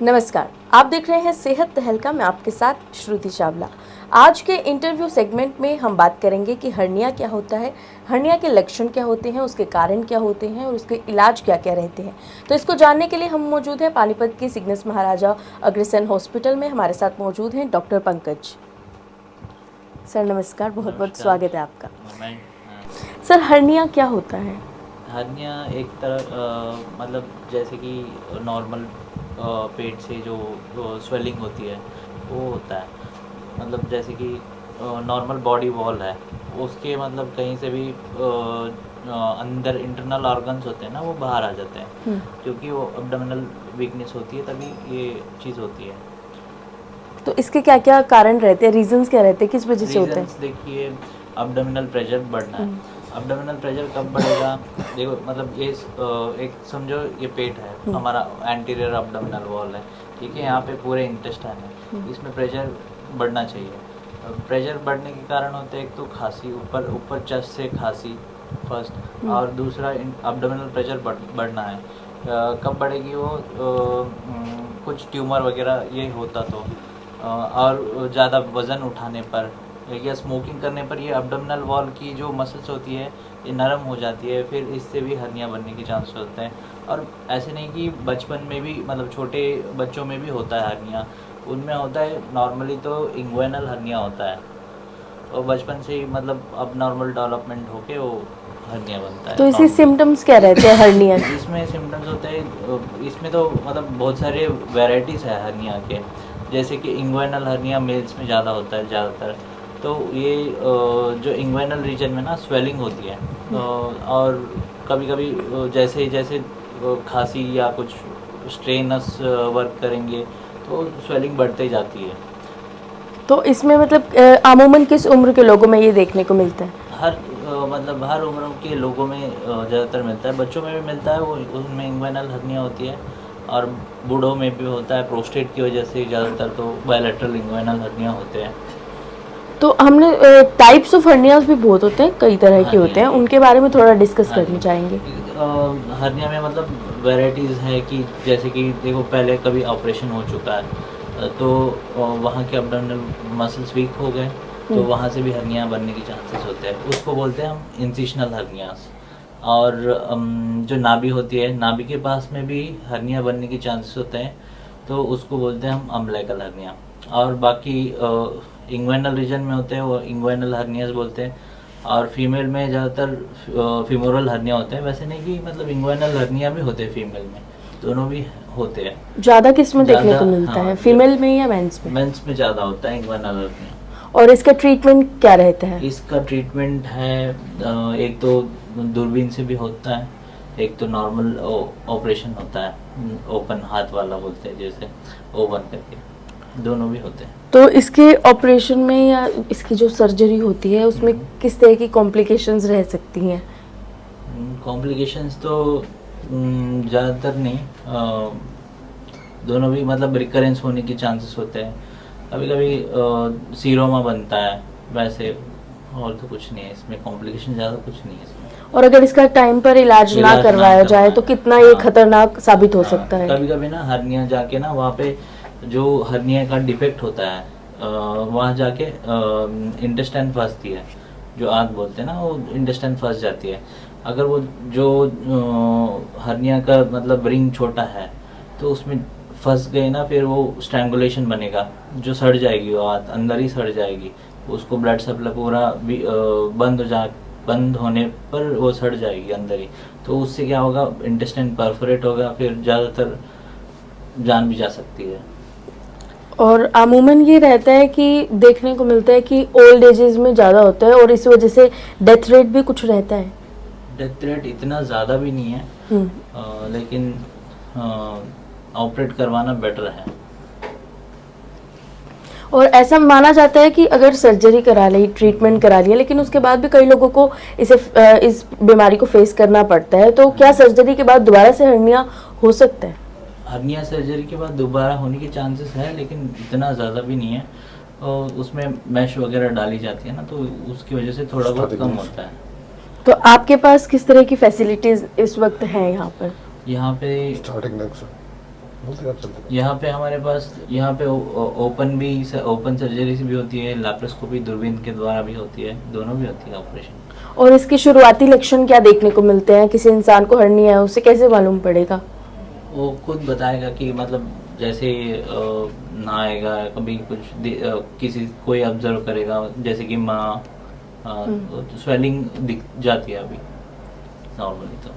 नमस्कार, आप देख रहे हैं सेहत तहलका में आपके साथ श्रुति चावला। आज के इंटरव्यू सेगमेंट में हम बात करेंगे कि हर्निया क्या होता है, हर्निया के लक्षण क्या होते हैं, उसके कारण क्या होते हैं और उसके इलाज क्या क्या रहते हैं। तो इसको जानने के लिए हम मौजूद हैं पानीपत के सिग्नस महाराजा अग्रसेन हॉस्पिटल में। हमारे साथ मौजूद हैं डॉक्टर पंकज। सर नमस्कार, बहुत बहुत स्वागत है आपका। सर हर्निया क्या होता है? हर्निया एक तरह मतलब जैसे कि नॉर्मल पेट से जो स्वेलिंग होती है वो होता है। मतलब जैसे कि नॉर्मल बॉडी वॉल है उसके मतलब कहीं से भी अंदर इंटरनल ऑर्गन्स होते हैं ना, वो बाहर आ जाते हैं क्योंकि वो अब्डोमिनल वीकनेस होती है, तभी ये चीज़ होती है। तो इसके क्या क्या कारण रहते हैं, रीजंस क्या रहते हैं, किस वजह से होता है? देखिए, अब्डोमिनल प्रेशर बढ़ना है। अब्डोमिनल प्रेशर कब बढ़ेगा? देखो मतलब ये एक समझो ये पेट है, हमारा एंटीरियर अब्डोमिनल वॉल है, ठीक है। यहाँ पे पूरे इंटेस्टाइन है, इसमें प्रेशर बढ़ना चाहिए। प्रेशर बढ़ने के कारण होते हैं एक तो खांसी, ऊपर चेस्ट से खांसी फर्स्ट, और दूसरा अब्डोमिनल प्रेशर बढ़ना है। कब बढ़ेगी वो? कुछ ट्यूमर वगैरह ये होता तो, और ज़्यादा वज़न उठाने पर या स्मोकिंग करने पर ये अब्डोमिनल वॉल की जो मसल्स होती है ये नरम हो जाती है, फिर इससे भी हर्निया बनने के चांस होते हैं। और ऐसे नहीं कि बचपन में भी, मतलब छोटे बच्चों में भी होता है हर्निया, उनमें होता है नॉर्मली तो इंग्वेनल हर्निया होता है, और बचपन से ही मतलब अब नॉर्मल डेवलपमेंट होके वो हर्निया बनता है। तो इसके सिम्टम्स क्या रहते हैं हर्निया? इसमें सिम्टम्स होते हैं, इसमें तो मतलब बहुत सारे वेराइटीज़ है हर्निया के। जैसे कि इंग्वेनल हर्निया मेल्स में ज़्यादा होता है ज़्यादातर। तो ये जो इंग्वेनल रीजन में ना स्वेलिंग होती है, और कभी कभी जैसे जैसे खांसी या कुछ स्ट्रेनस वर्क करेंगे तो स्वेलिंग बढ़ते जाती है। तो इसमें मतलब अमूमन किस उम्र के लोगों में ये देखने को मिलता है? मतलब हर उम्र के लोगों में ज़्यादातर मिलता है। बच्चों में भी मिलता है, वो उनमें इंग्वेनल हर्निया होती है, और बूढ़ों में भी होता है प्रोस्टेट की वजह से ज़्यादातर, तो बायलैटरल इंग्वेनल हर्निया होते हैं। तो हमने टाइप्स ऑफ हर्नियाज भी बहुत होते हैं, कई तरह के होते हैं, उनके बारे में थोड़ा डिस्कस करना चाहेंगे। हर्निया में मतलब वैराइटीज़ है कि जैसे कि देखो, पहले कभी ऑपरेशन हो चुका है तो वहाँ के अब्डोमिनल मसल्स वीक हो गए, तो वहाँ से भी हर्निया बनने के चांसेस होते हैं। उसको बोलते हैं हम इंसिशनल हर्नियास। और जो नाभि होती है, नाभि के पास में भी हर्निया बनने के चांसेस होते हैं, तो उसको बोलते हैं हम अम्बिलिकल हर्निया। और बाकी इंग्वेनल रीजन में होते हैं वो इंग्वेनल हर्नियास बोलते हैं। और फीमेल में ज़्यादातर फीमोरल हर्निया होते हैं। वैसे नहीं कि मतलब इंग्वेनल हर्निया भी होते हैं फीमेल में, दोनों भी होते हैं। ज़्यादा किस में देखने को मिलता है, फीमेल में या मेंस में? मेंस में ज़्यादा होता है इंग्वेनल हर्निया। और इसका ट्रीटमेंट क्या रहता है? इसका ट्रीटमेंट है एक तो दूरबीन से भी होता है, एक तो नॉर्मल ऑपरेशन होता है, ओपन हाथ वाला बोलते हैं, जैसे ओपन करके, दोनों भी होते हैं। तो इसके ऑपरेशन में या इसकी जो सर्जरी होती है उसमें किस तरह की कॉम्प्लिकेशंस रह सकती हैं? कॉम्प्लिकेशंस तो ज़्यादातर नहीं, दोनों भी मतलब रिकरेंस होने के चांसेस होते हैं। कभी कभी सीरोमा बनता है, वैसे और तो कुछ नहीं है इसमें, कॉम्प्लिकेशन ज़्यादा कुछ नहीं है इसमें। और अगर इसका टाइम पर इलाज ना करवाया जाए तो कितना ये खतरनाक साबित हो सकता है? कभी कभी ना हर्निया जाके ना वहाँ पे जो हर्निया का डिफेक्ट होता है वहाँ जाके इंटेस्टाइन फंसती है, जो आंत बोलते हैं ना, वो इंटेस्टाइन फंस जाती है। अगर वो जो हर्निया का मतलब रिंग छोटा है तो उसमें फंस गए ना, फिर वो स्ट्रैंगुलेशन बनेगा, जो सड़ जाएगी, वो आंत अंदर ही सड़ जाएगी, उसको ब्लड सप्लाई पूरा भी बंद होने पर वो सड़ जाएगी अंदर ही। तो उससे क्या होगा, इंटेस्टाइन परफोरेट होगा, फिर ज़्यादातर जान भी जा सकती है। और अमूमन ये रहता है कि देखने को मिलता है कि ओल्ड एजेस में ज़्यादा होता है और इस वजह से डेथ रेट भी कुछ रहता है। डेथ रेट इतना ज़्यादा भी नहीं है, लेकिन ऑपरेट करवाना बेटर है। और ऐसा माना जाता है कि अगर सर्जरी करा ली, ट्रीटमेंट करा लिया, लेकिन उसके बाद भी कई लोगों को इस बीमारी को फेस करना पड़ता है, तो क्या सर्जरी के बाद दोबारा से हर्निया हो सकता है? हर्निया सर्जरी के बाद दोबारा होने के चांसेस है, लेकिन इतना ज़्यादा भी नहीं है, और उसमें मैश वगैरह डाली जाती है ना, तो उसकी वजह से थोड़ा बहुत कम होता है। तो आपके पास किस तरह की फैसिलिटीज इस वक्त हैं यहाँ पर? यहाँ पे यहाँ पे हमारे पास यहाँ पे ओपन सर्जरी भी होती है, लैप्रोस्कोपी दूरबीन के द्वारा भी होती है, दोनों भी होती है ऑपरेशन। और इसके शुरुआती लक्षण क्या देखने को मिलते हैं? किसी इंसान को हर्निया है उसे कैसे मालूम पड़ेगा? वो खुद बताएगा कि मतलब जैसे नहाएगा, कभी किसी कोई ऑब्जर्व करेगा, जैसे कि माँ स्वेलिंग दिख जाती है अभी नॉर्मली।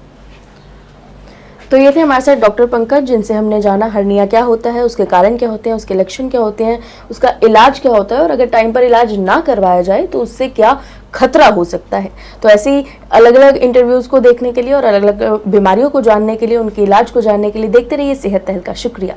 तो ये थे हमारे साथ डॉक्टर पंकज, जिनसे हमने जाना हर्निया क्या होता है, उसके कारण क्या होते हैं, उसके लक्षण क्या होते हैं, उसका इलाज क्या होता है और अगर टाइम पर इलाज ना करवाया जाए तो उससे क्या खतरा हो सकता है। तो ऐसे ही अलग अलग इंटरव्यूज को देखने के लिए और अलग अलग बीमारियों को जानने के लिए, उनके इलाज को जानने के लिए देखते रहिए सेहत तहलका। शुक्रिया।